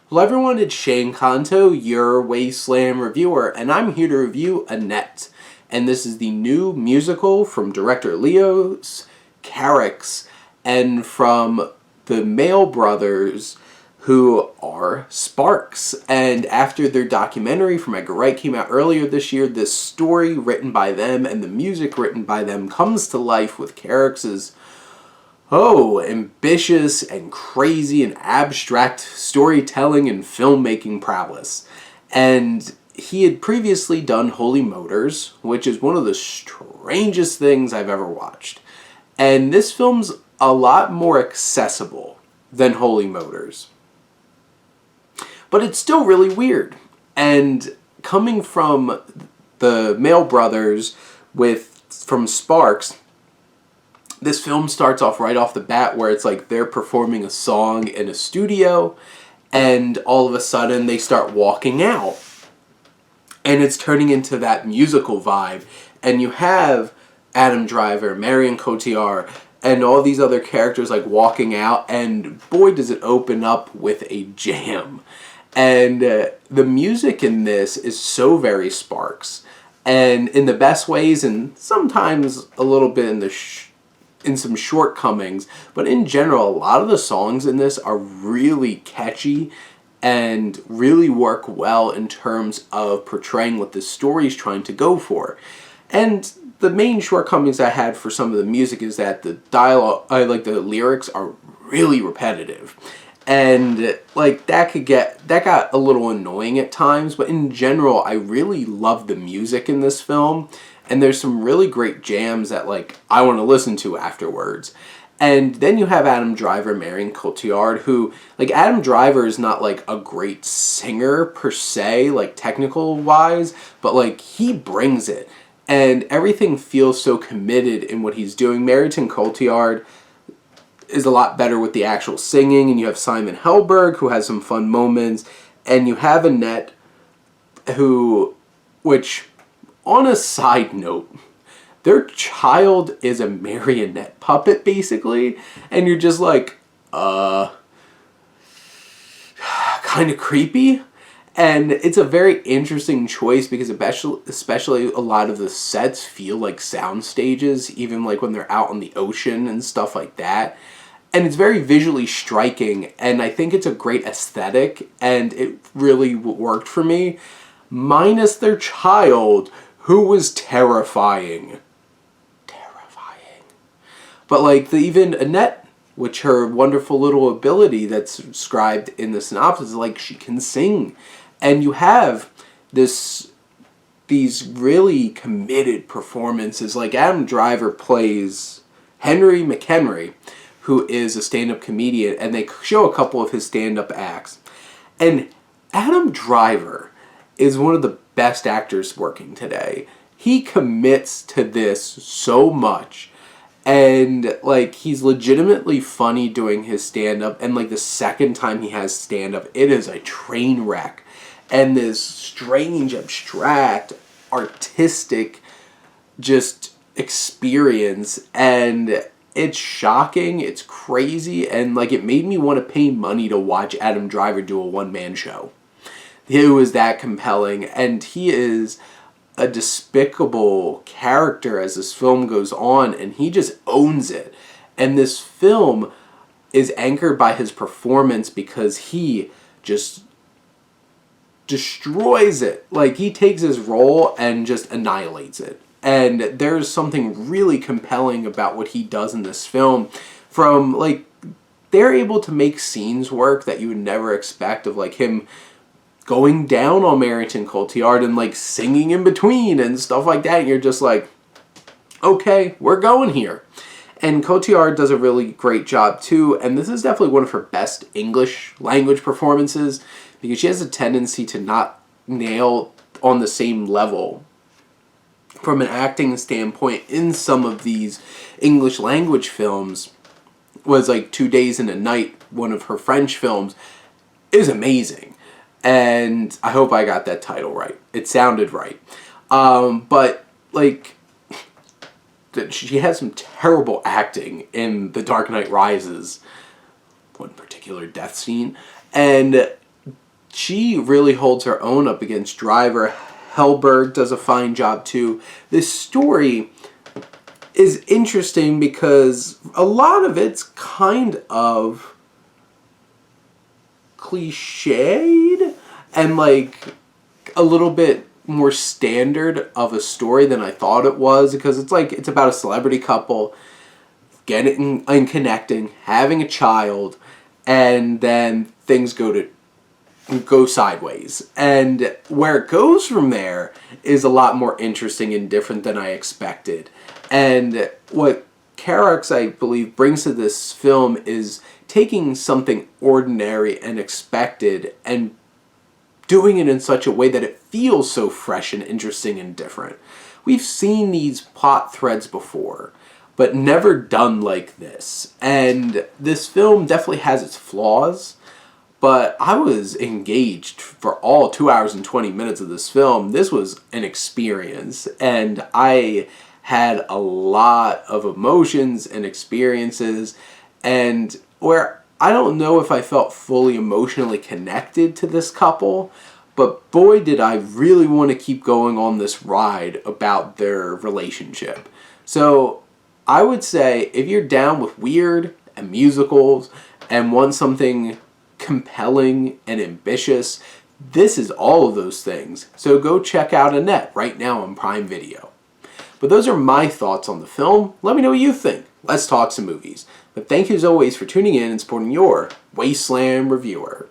Hello everyone, it's Shane Kanto, your Wasteland reviewer, and I'm here to review Annette. And this is the new musical from director Leo's Carax, and from the Male brothers, who are Sparks. And after their documentary from Edgar Wright came out earlier this year, this story written by them and the music written by them comes to life with Carax's ambitious and crazy and abstract storytelling and filmmaking prowess. And he had previously done Holy Motors, which is one of the strangest things I've ever watched. And this film's a lot more accessible than Holy Motors. But it's still really weird. And coming from the Male brothers from Sparks, this film starts off right off the bat where it's like they're performing a song in a studio and all of a sudden they start walking out. And it's turning into that musical vibe. And you have Adam Driver, Marion Cotillard, and all these other characters like walking out, and boy does it open up with a jam. And the music in this is so very Sparks. And in the best ways, and sometimes a little bit in some shortcomings, but in general, a lot of the songs in this are really catchy and really work well in terms of portraying what the story's trying to go for. And the main shortcomings I had for some of the music is that the dialogue, the lyrics are really repetitive. And like that got a little annoying at times, but in general, I really love the music in this film. And there's some really great jams that like I want to listen to afterwards. And then you have Adam Driver, Marion Cotillard, who, like, Adam Driver is not like a great singer per se, like technical wise, but like he brings it. And everything feels so committed in what he's doing. Marion Cotillard is a lot better with the actual singing, and you have Simon Helberg, who has some fun moments, and you have Annette, which, on a side note, their child is a marionette puppet, basically, and you're just like, kind of creepy. And it's a very interesting choice because especially a lot of the sets feel like sound stages, even like when they're out on the ocean and stuff like that. And it's very visually striking, and I think it's a great aesthetic, and it really worked for me. Minus their child, who was terrifying. But like even Annette, which her wonderful little ability that's described in the synopsis, like she can sing. And you have these really committed performances. Like Adam Driver plays Henry McHenry, who is a stand-up comedian, and they show a couple of his stand-up acts. And Adam Driver is one of the best actors working today. He commits to this so much. And like he's legitimately funny doing his stand-up, and like the second time he has stand-up, it is a train wreck. And this strange, abstract, artistic just experience, and it's shocking, it's crazy, and like it made me want to pay money to watch Adam Driver do a one-man show. It was that compelling, and he is a despicable character as this film goes on, and he just owns it. And this film is anchored by his performance because he just destroys it. Like, he takes his role and just annihilates it. And there's something really compelling about what he does in this film. From, like, they're able to make scenes work that you would never expect, of, like, him going down on Marion Cotillard and, like, singing in between and stuff like that. And you're just like, okay, we're going here. And Cotillard does a really great job, too. And this is definitely one of her best English language performances, because she has a tendency to not nail on the same level from an acting standpoint in some of these English language films. Was like 2 Days and a Night, one of her French films, is amazing. And I hope I got that title right. It sounded right. But, like, she has some terrible acting in The Dark Knight Rises, one particular death scene. And she really holds her own up against Driver. Helberg does a fine job too. This story is interesting because a lot of it's kind of cliched and like a little bit more standard of a story than I thought it was, because it's about a celebrity couple getting and connecting, having a child, and then things go sideways. And where it goes from there is a lot more interesting and different than I expected. And what Carax, I believe, brings to this film is taking something ordinary and expected and doing it in such a way that it feels so fresh and interesting and different. We've seen these plot threads before, but never done like this. And this film definitely has its flaws, but I was engaged for all 2 hours and 20 minutes of this film. This was an experience, and I had a lot of emotions and experiences, and where I don't know if I felt fully emotionally connected to this couple, but boy did I really want to keep going on this ride about their relationship. So I would say if you're down with weird and musicals and want something compelling and ambitious, this is all of those things. So go check out Annette right now on Prime Video. But those are my thoughts on the film. Let me know what you think. Let's talk some movies. But thank you as always for tuning in and supporting your Wasteland reviewer.